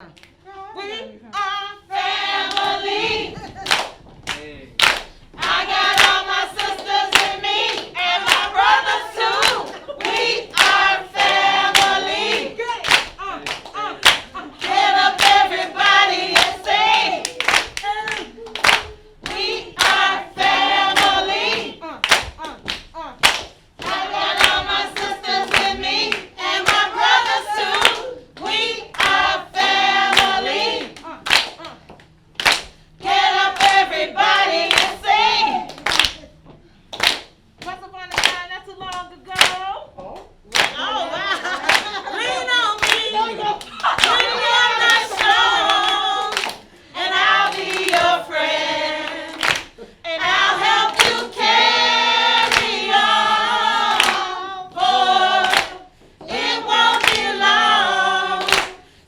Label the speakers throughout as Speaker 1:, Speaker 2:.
Speaker 1: We are family. I got all my sisters with me and my brothers too. We are family. Get up everybody and sing. We are family. I got all my sisters with me and my brothers too. We are family. Get up everybody and sing. Once upon a time, not too long ago. Oh, wow. Lean on me. When you're not strong. And I'll be your friend. And I'll help you carry on. For it won't be long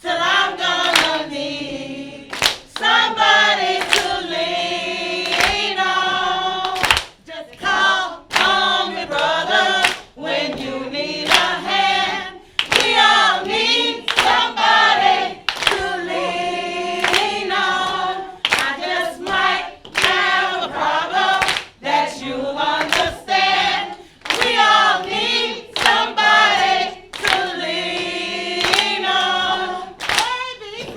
Speaker 1: till I'm gonna need somebody to lean on. Just call on me, brother, when you need a hand. We all need somebody to lean on. I just might have a problem that you'll understand. We all need somebody to lean on. ABC,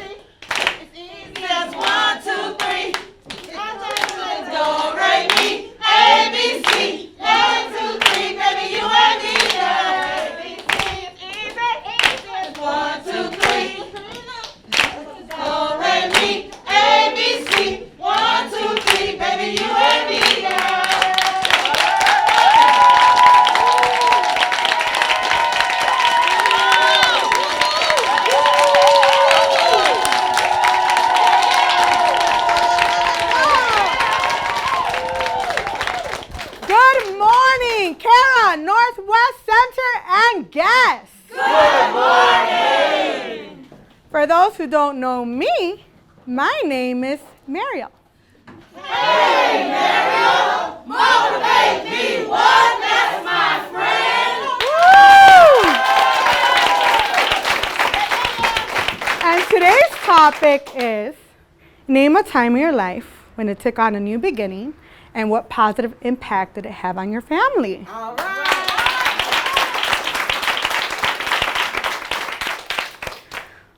Speaker 1: it's easy as 1, 2, 3. Do, re, mi, ABC. 1, 2, 3, baby, you and me. ABC is easy. 1, 2, 3. Do, re, mi, ABC. 1, 2, 3, baby, you and me.
Speaker 2: Good morning, Cara, Northwest Center, and guests.
Speaker 1: Good morning.
Speaker 2: For those who don't know me, my name is Mariel.
Speaker 1: Hey, Mariel, motivate me one, that's my friend.
Speaker 2: Woo! And today's topic is name a time in your life when it took on a new beginning and what positive impact did it have on your family.
Speaker 1: All right.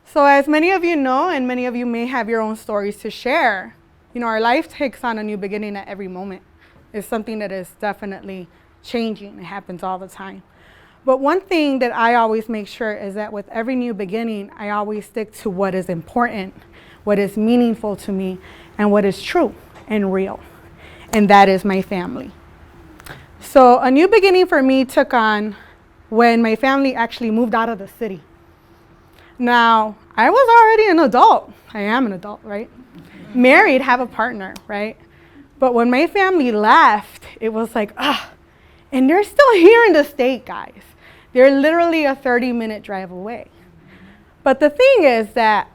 Speaker 2: So as many of you know, and many of you may have your own stories to share, you know, our life takes on a new beginning at every moment. It's something that is definitely changing. It happens all the time. But one thing that I always make sure is that with every new beginning, I always stick to what is important, what is meaningful to me, and what is true and real. And that is my family. So a new beginning for me took on when my family actually moved out of the city. Now, I was already an adult. I am an adult, right? Married, have a partner, right? But when my family left, it was like, and they're still here in the state, guys. They're literally a 30-minute drive away. But the thing is that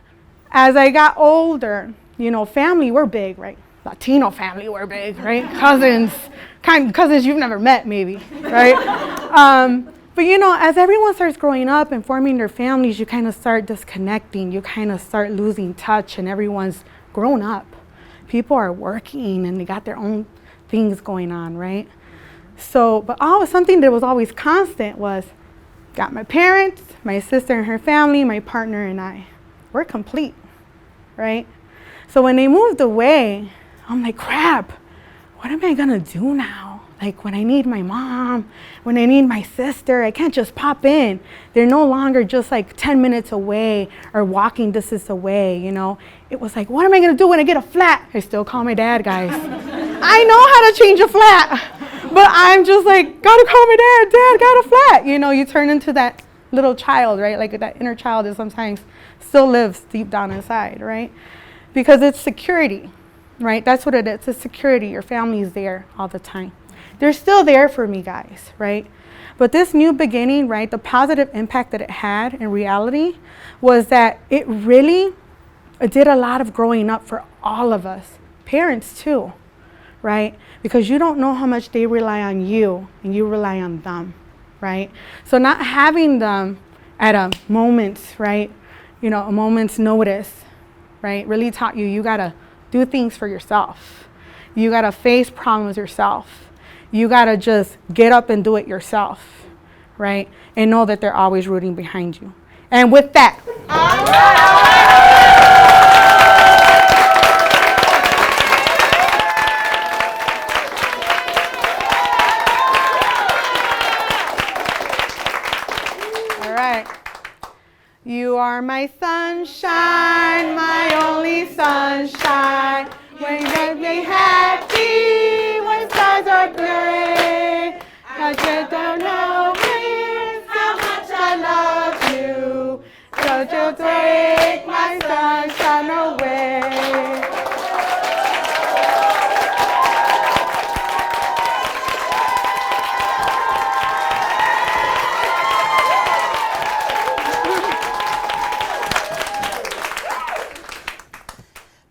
Speaker 2: as I got older, you know, family, we're big, right? Latino family, we're big, right? Cousins, cousins you've never met, maybe, right? But you know, as everyone starts growing up and forming their families, you kind of start disconnecting. You kind of start losing touch, and everyone's grown up. People are working, and they got their own things going on, right? So, but something that was always constant was, got my parents, my sister and her family, my partner and I. We're complete, right? So when they moved away, I'm like, crap, what am I gonna do now? Like when I need my mom, when I need my sister, I can't just pop in. They're no longer just like 10 minutes away or walking distance away, you know? It was like, what am I gonna do when I get a flat? I still call my dad, guys. I know how to change a flat, but I'm just like, gotta call my dad, got a flat. You know, you turn into that little child, right? Like that inner child that sometimes still lives deep down inside, right? Because it's security, right? That's what it is, it's security. Your family's there all the time. They're still there for me, guys, right? But this new beginning, right, the positive impact that it had in reality was that it really did a lot of growing up for all of us, parents too, right? Because you don't know how much they rely on you and you rely on them, right? So not having them at a moment, right, a moment's notice, right, really taught you, you gotta do things for yourself. You gotta face problems yourself. You gotta just get up and do it yourself, right? And know that they're always rooting behind you. And with that, all right. You are my sunshine, my only sunshine. When you make me happy, when skies are gray. I just don't know how much I love you. Don't you take my sunshine away.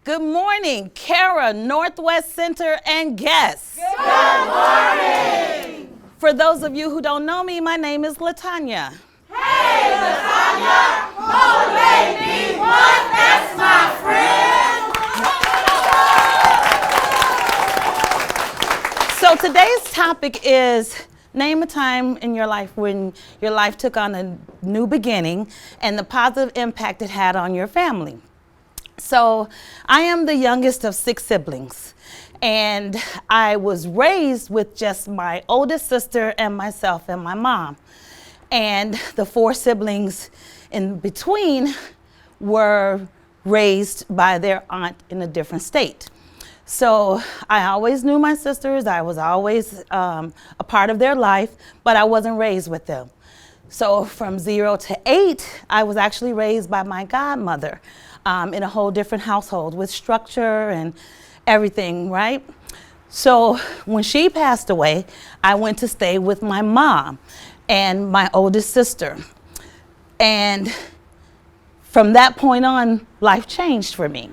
Speaker 1: Good morning, Cara, Northwest Center, and guests.
Speaker 3: Good morning.
Speaker 1: For those of you who don't know me, my name is LaTanya.
Speaker 3: Hey, LaTanya, motivate me, what? That's my friend.
Speaker 1: So today's topic is name a time in your life when your life took on a new beginning and the positive impact it had on your family. So I am the youngest of 6 siblings, and I was raised with just my oldest sister and myself and my mom. And the 4 siblings in between were raised by their aunt in a different state. So I always knew my sisters. I was always a part of their life, but I wasn't raised with them. So from 0 to 8, I was actually raised by my godmother. In a whole different household with structure and everything, right? So when she passed away, I went to stay with my mom and my oldest sister. And from that point on, life changed for me.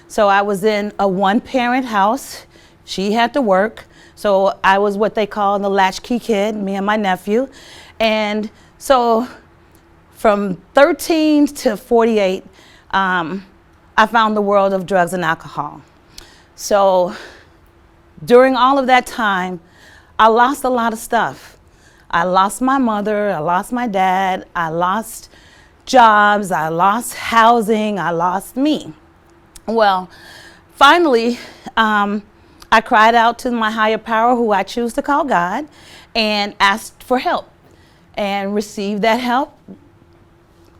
Speaker 1: So I was in a one-parent house. She had to work. So I was what they call the latchkey kid, me and my nephew. And so from 13 to 48, I found the world of drugs and alcohol. So during all of that time, I lost a lot of stuff. I lost my mother, I lost my dad, I lost jobs, I lost housing, I lost me. Well, finally, I cried out to my higher power, who I choose to call God, and asked for help and received that help.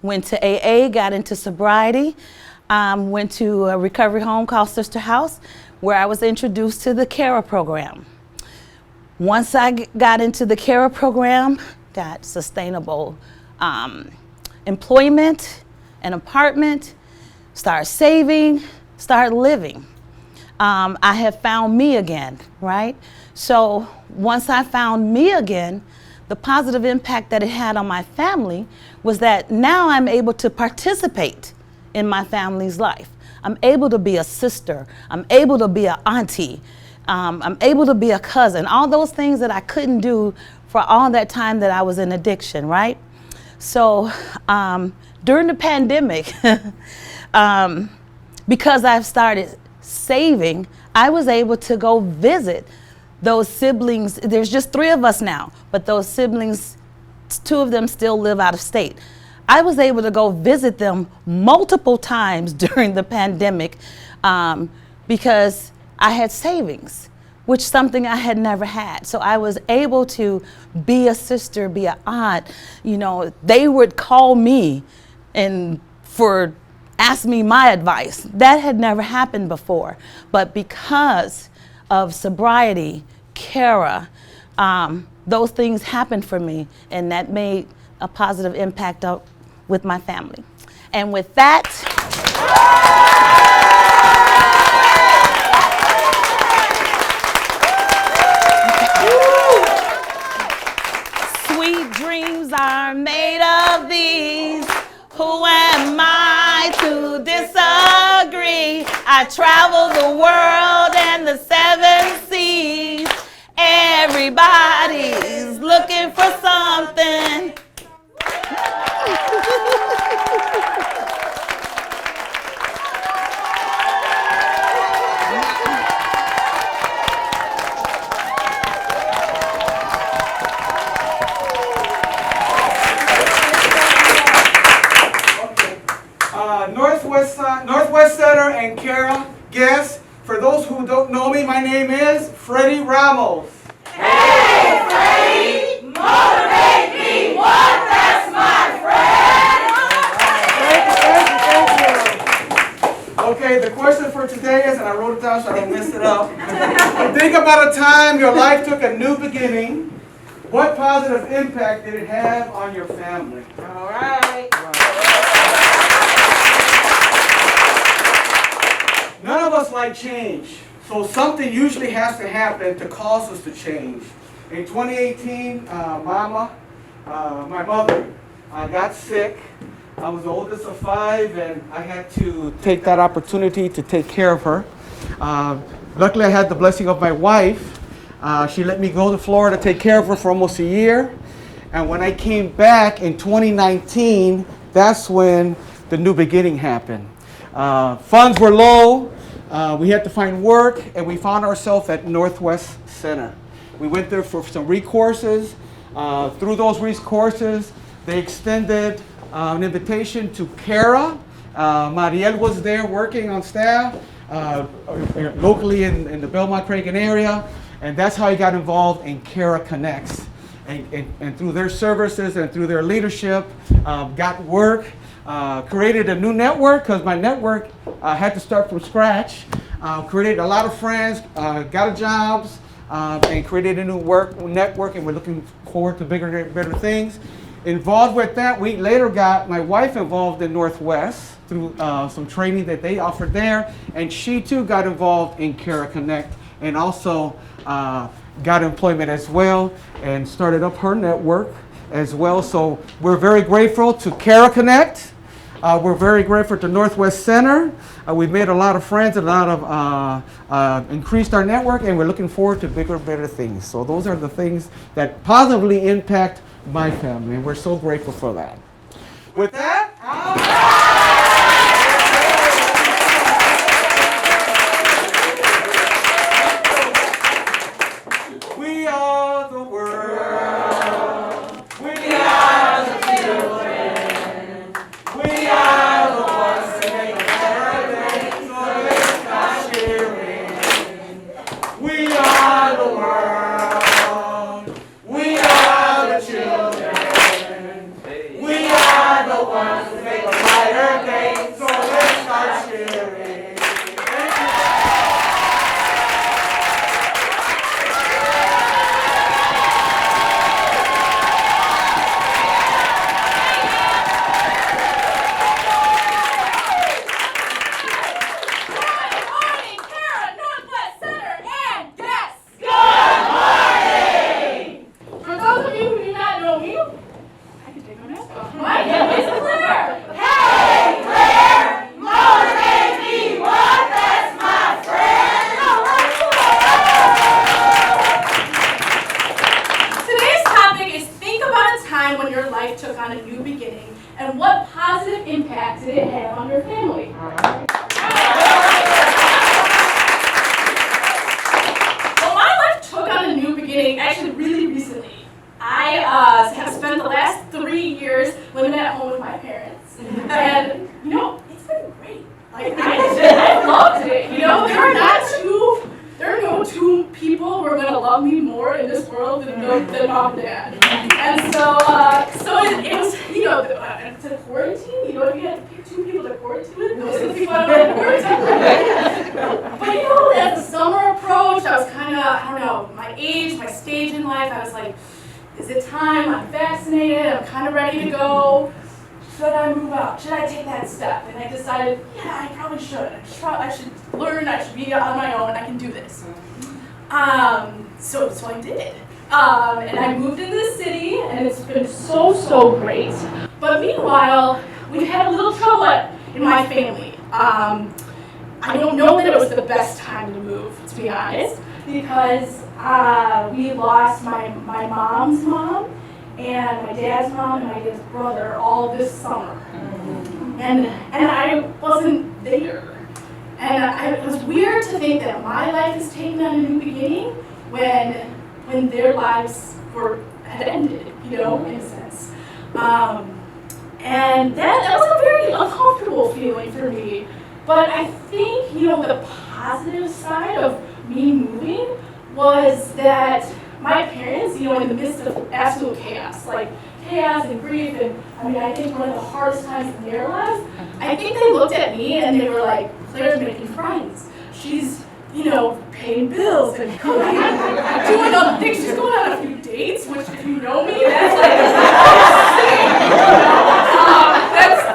Speaker 1: Went to AA, got into sobriety, went to a recovery home called Sister House, where I was introduced to the Cara program. Once I got into the Cara program, got sustainable employment, an apartment, started saving, started living. I have found me again, right? So once I found me again, the positive impact that it had on my family was that now I'm able to participate in my family's life. I'm able to be a sister. I'm able to be an auntie. I'm able to be a cousin. All those things that I couldn't do for all that time that I was in addiction, right? So during the pandemic, because I've started saving, I was able to go visit those siblings. There's just 3 of us now, but those siblings, 2 of them still live out of state. I was able to go visit them multiple times during the pandemic because I had savings, which is something I had never had. So I was able to be a sister, be an aunt. You know, they would call me and ask me my advice. That had never happened before. But because of sobriety, Cara, those things happened for me, and that made a positive impact with my family. And with that, sweet dreams are made of these. Who am I to disagree? I travel the world and the 7 seas. Everybody's looking for something.
Speaker 4: Northwest Center and Cara guests. For those who don't know me, my name is Freddie Ramos.
Speaker 3: Hey, Freddie, motivate me one, that's my friend.
Speaker 4: Thank you. Okay, the question for today is, and I wrote it down so I don't mess it up. Think about a time your life took a new beginning. What positive impact did it have on your family?
Speaker 1: All right.
Speaker 4: None of us like change, so something usually has to happen to cause us to change. In 2018, my mother, got sick. I was the oldest of 5, and I had to take that opportunity to take care of her. Luckily, I had the blessing of my wife. She let me go to Florida to take care of her for almost a year. And when I came back in 2019, that's when the new beginning happened. Funds were low. We had to find work, and we found ourselves at Northwest Center. We went there for some recourses. Through those recourses, they extended an invitation to Cara. Mariel was there working on staff locally in the Belmont-Cragen area, and that's how I got involved in Cara Connects. And through their services and through their leadership, got work. Created a new network because my network had to start from scratch. Created a lot of friends, got jobs, and created a new network, and we're looking forward to bigger and better things. Involved with that, we later got my wife involved in Northwest through some training that they offered there, and she too got involved in Cara Connect, and also got employment as well, and started up her network as well. So we're very grateful to Cara Connect. We're very grateful to Northwest Center. We've made a lot of friends, and a lot of increased our network, and we're looking forward to bigger, better things. So those are the things that positively impact my family, and we're so grateful for that. With that, we are the world. We are the children. We are the ones that make a better day, so let's start sharing. We are the world. We are the children. We are the ones that make a brighter day, so let's start sharing.
Speaker 5: when your life took on a new beginning, and what positive impact did it have on your family? Well, my life took on a new beginning actually really recently. I have spent the last 3 years living at home with my parents, and you know, it's been great. Like I loved it. You know, there are no two people who are going to love me more in this world than mom and dad. And so it was, you know, to quarantine, you know, if you had to pick 2 people to quarantine with, those are the people I wanted to quarantine with. But you know, as the summer approached, I was kind of, I don't know, my age, my stage in life, I was like, is it time? I'm vaccinated, I'm kind of ready to go. Should I move out? Should I take that step? And I decided, yeah, I probably should. I should learn, I should be on my own, I can do this. So I did. And I moved into the city, and it's been so great. But meanwhile, we've had a little trouble in my family. I don't know that it was the best time to move, to be honest, because we lost my mom's mom, and my dad's mom, and my dad's brother all this summer. And I wasn't there. And it was weird to think that my life is taking on a new beginning when their lives had ended, you know, in a sense. And that was a very uncomfortable feeling for me. But I think, the positive side of me moving was that my parents, in the midst of absolute chaos, like chaos and grief, and I think one of the hardest times in their lives, I think they looked at me and they were like, Claire's making friends. She's, paying bills and doing other things. She's going on a few dates, which if you know me, that's like insane.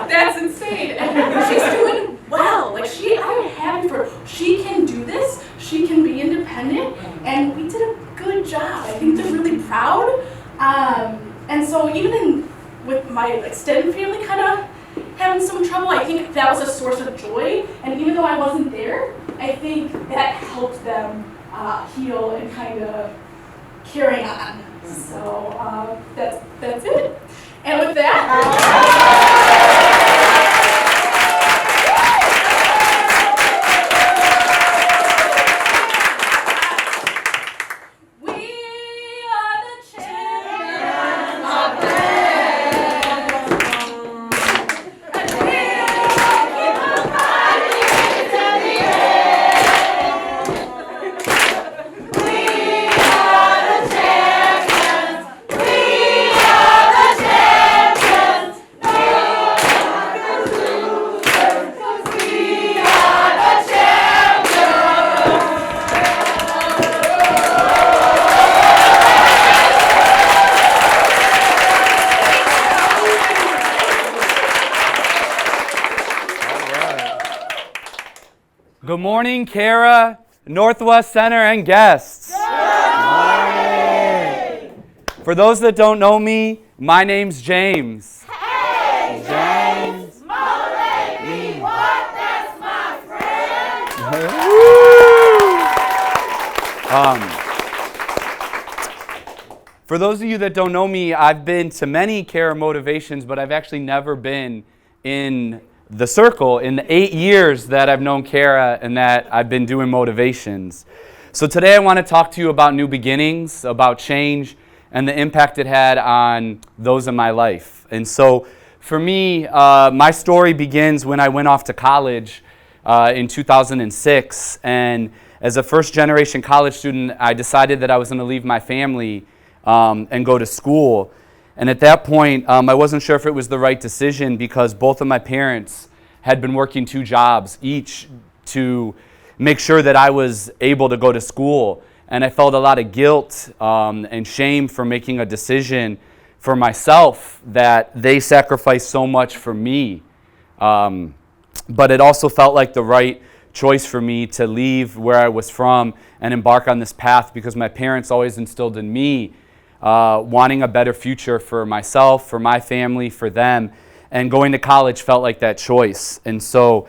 Speaker 5: That's insane. And she's doing well. Like I'm happy for her. She can do this. She can be independent, and we did a good job. I think they're really proud. And so even with my extended family kind of having some trouble, I think that was a source of joy. And even though I wasn't there, I think that helped them heal and kind of carry on. So that's it. And with that.
Speaker 6: Good morning, Cara, Northwest Center, and guests. For those that don't know me, my name's James.
Speaker 3: Hey, James, motivate me. What? That's my friend.
Speaker 6: For those of you that don't know me, I've been to many Cara motivations, but I've actually never been in the circle in the 8 years that I've known Cara and that I've been doing motivations. So today I want to talk to you about new beginnings, about change, and the impact it had on those in my life. And so for me, my story begins when I went off to college in 2006. And as a first-generation college student, I decided that I was going to leave my family and go to school. And at that point, I wasn't sure if it was the right decision because both of my parents had been working 2 jobs each to make sure that I was able to go to school. And I felt a lot of guilt and shame for making a decision for myself that they sacrificed so much for me. But it also felt like the right choice for me to leave where I was from and embark on this path because my parents always instilled in me wanting a better future for myself, for my family, for them. And going to college felt like that choice. And so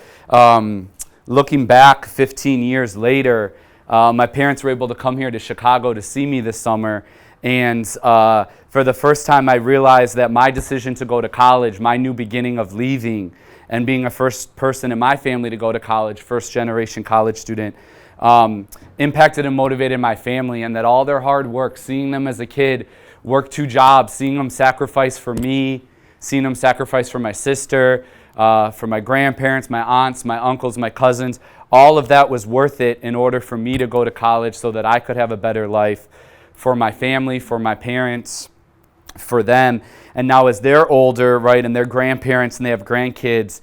Speaker 6: looking back 15 years later, my parents were able to come here to Chicago to see me this summer. And for the first time, I realized that my decision to go to college, my new beginning of leaving and being a first person in my family to go to college, first generation college student, impacted and motivated my family, and that all their hard work, seeing them as a kid work 2 jobs, seeing them sacrifice for me, seeing them sacrifice for my sister, for my grandparents, my aunts, my uncles, my cousins, all of that was worth it in order for me to go to college so that I could have a better life for my family, for my parents, for them. And now as they're older, right, and they're grandparents and they have grandkids,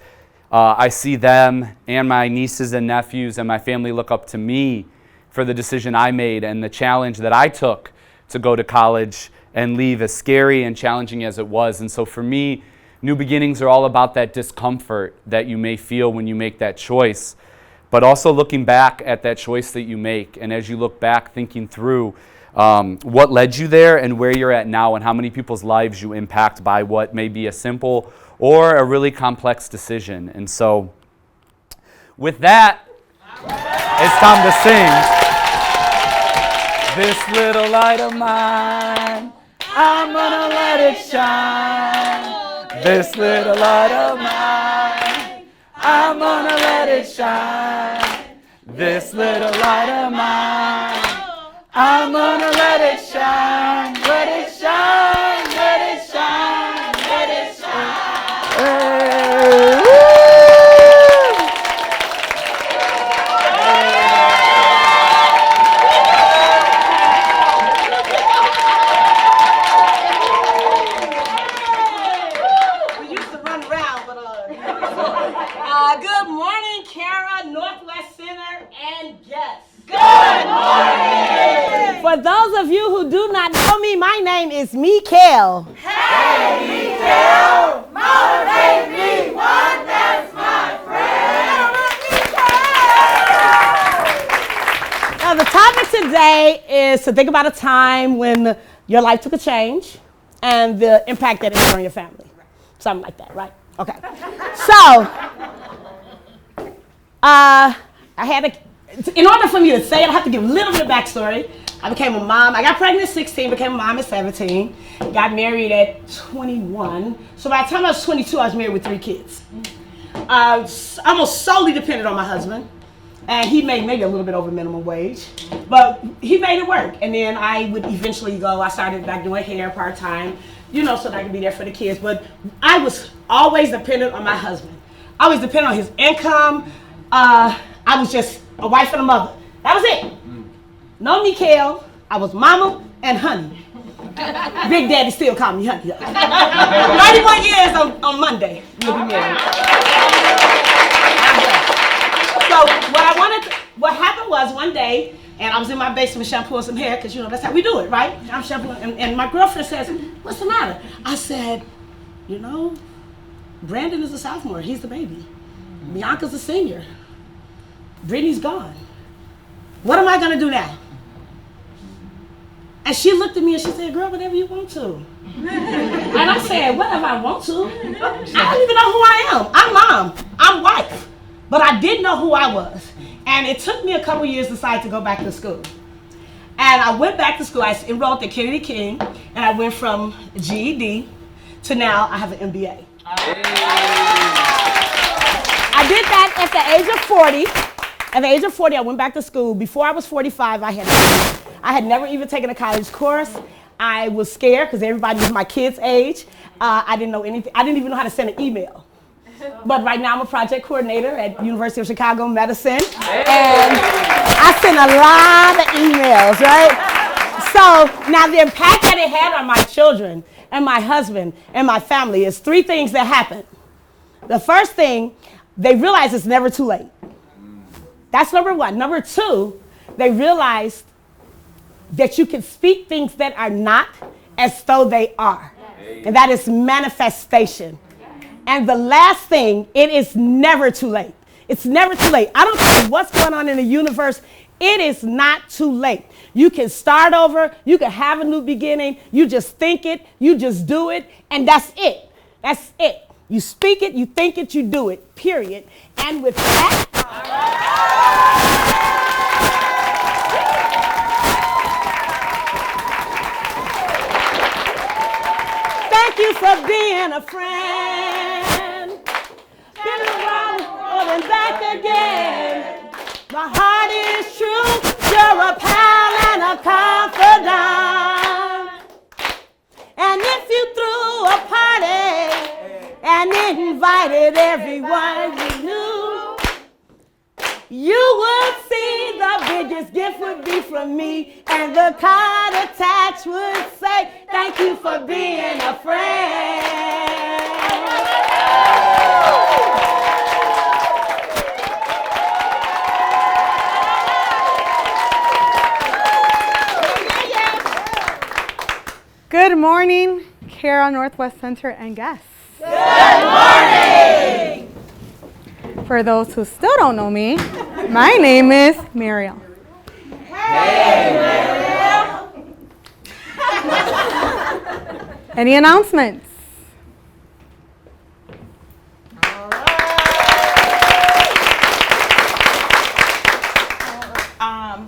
Speaker 6: I see them and my nieces and nephews and my family look up to me for the decision I made and the challenge that I took to go to college and leave, as scary and challenging as it was. And so for me, new beginnings are all about that discomfort that you may feel when you make that choice, but also looking back at that choice that you make. And as you look back, thinking through what led you there and where you're at now and how many people's lives you impact by what may be a simple or a really complex decision. And so with that, it's time to sing. This little light of mine, I'm gonna let it shine. This little light of mine, I'm gonna let it shine. This little light of mine, I'm gonna let it shine. Let it shine, let it shine, let it shine.
Speaker 1: We used to run around, but good morning, Cara, Northwest Center, and guests. Good morning. For those of you who do not know me, my name is Mikael.
Speaker 3: Hey, Mikael, motivate me, one that's my friend.
Speaker 1: Now, the topic today is to think about a time when your life took a change and the impact that it had on your family. Something like that, right? Okay. So, in order for me to say it, I have to give a little bit of backstory. I became a mom. I got pregnant at 16, became a mom at 17, got married at 21. So by the time I was 22, I was married with 3 kids. Almost solely dependent on my husband. And he made maybe a little bit over minimum wage, but he made it work. And then I would eventually go, I started back doing hair part-time, so that I could be there for the kids. But I was always dependent on my husband. I was dependent on his income. I was just a wife and a mother. That was it. No Mikael. I was mama and honey. Big Daddy still called me honey. 31 years on Monday, we'll be married. So what happened was one day, and I was in my basement shampooing some hair, because that's how we do it, right? I'm shampooing, and my girlfriend says, "What's the matter?" I said, Brandon is a sophomore, he's the baby. Bianca's a senior. Brittany's gone. What am I gonna do now? And she looked at me and she said, "Girl, whatever you want to." And I said, "Whatever I want to? I don't even know who I am. I'm mom, I'm wife." But I didn't know who I was. And it took me a couple years to decide to go back to school. And I went back to school. I enrolled at Kennedy King, and I went from GED to now I have an MBA. I did that at the age of 40. At the age of 40, I went back to school. Before I was 45, I had never even taken a college course. I was scared because everybody was my kid's age. I didn't know anything. I didn't even know how to send an email. But right now I'm a project coordinator at University of Chicago Medicine. And I send a lot of emails, right? So now the impact that it had on my children and my husband and my family is 3 things that happened. The first thing, they realized it's never too late. That's number 1. Number 2, they realized that you can speak things that are not as though they are. And that is manifestation. And the last thing, it is never too late. It's never too late. I don't care what's going on in the universe. It is not too late. You can start over. You can have a new beginning. You just think it. You just do it. And that's it. That's it. You speak it. You think it. You do it. Period. And with that, thank you for being a friend. Been around and back again. My heart is true. You're a pal and a confidant. And if you threw a party and invited everyone you knew, you would see the biggest gift would be from me, and the card attached would say, "Thank you for being a friend."
Speaker 2: Good morning, Cara, Northwest Center, and guests.
Speaker 3: Good morning.
Speaker 2: For those who still don't know me, my name is Muriel.
Speaker 3: Hey, Muriel.
Speaker 2: Any announcements?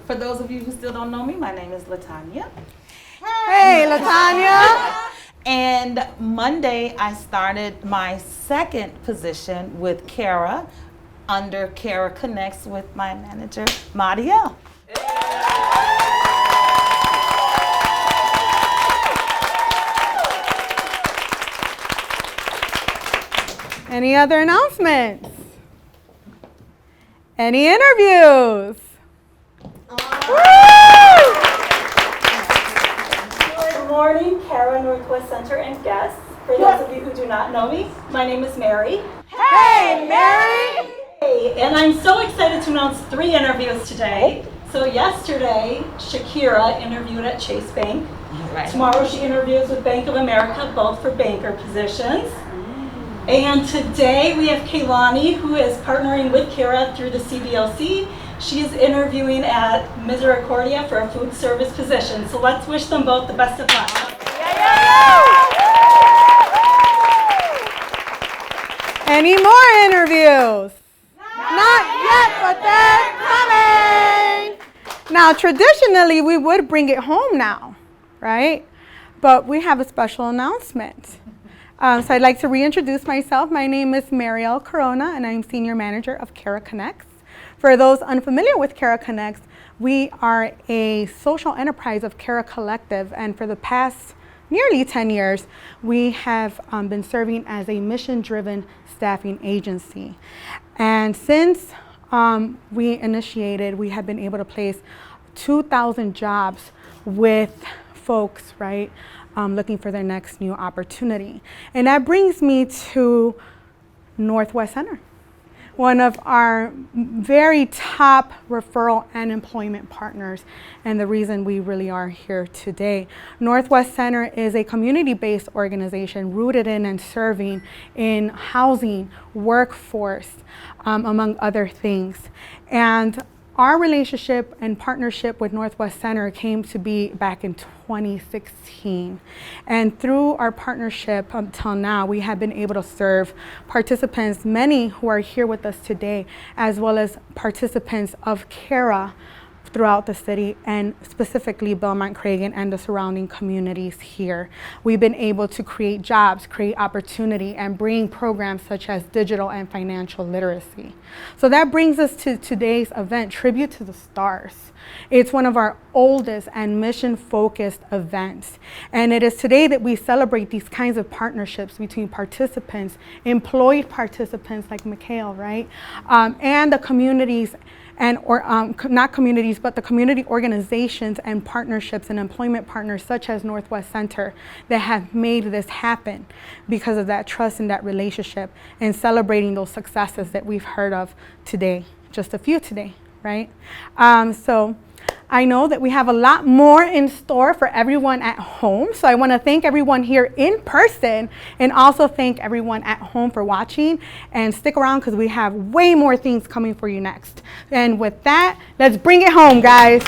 Speaker 7: For those of you who still don't know me, my name is LaTanya.
Speaker 2: Hey, LaTanya.
Speaker 7: And Monday, I started my second position with Cara, under Cara Connects with my manager, Marielle.
Speaker 2: Any other announcements? Any interviews?
Speaker 8: Good morning, Cara, Northwest Center, and guests. For those of you who do not know me, my name is Mary.
Speaker 2: Hey, Mary!
Speaker 8: Hey, and I'm so excited to announce 3 interviews today. So yesterday, Shakira interviewed at Chase Bank. Tomorrow she interviews with Bank of America, both for banker positions. And today we have Kaylani, who is partnering with Cara through the CBLC. She is interviewing at Misericordia for a food service position. So let's wish them both the best of luck.
Speaker 2: Any more interviews? Not yet, but they're coming. Now, traditionally, we would bring it home now, right? But we have a special announcement. So I'd like to reintroduce myself. My name is Marielle Corona, and I'm Senior Manager of Cara Connects. For those unfamiliar with Cara Connects, we are a social enterprise of Cara Collective, and for the past nearly 10 years, we have been serving as a mission-driven staffing agency. And since we initiated, we have been able to place 2,000 jobs with folks, right, looking for their next new opportunity. And that brings me to Northwest Center, one of our very top referral and employment partners, and the reason we really are here today. Northwest Center is a community-based organization rooted in and serving in housing, workforce, among other things. And our relationship and partnership with Northwest Center came to be back in 2016. And through our partnership until now, we have been able to serve participants, many who are here with us today, as well as participants of Cara throughout the city, and specifically Belmont-Cragen and the surrounding communities here. We've been able to create jobs, create opportunity, and bring programs such as digital and financial literacy. So that brings us to today's event, Tribute to the Stars. It's one of our oldest and mission-focused events. And it is today that we celebrate these kinds of partnerships between participants, employed participants like Mikhail, right? And the communities, and not communities, but the community organizations and partnerships and employment partners such as Northwest Center that have made this happen because of that trust and that relationship, and celebrating those successes that we've heard of today, just a few today, right? So I know that we have a lot more in store for everyone at home. So I want to thank everyone here in person, and also thank everyone at home for watching. And stick around because we have way more things coming for you next. And with that, let's bring it home, guys.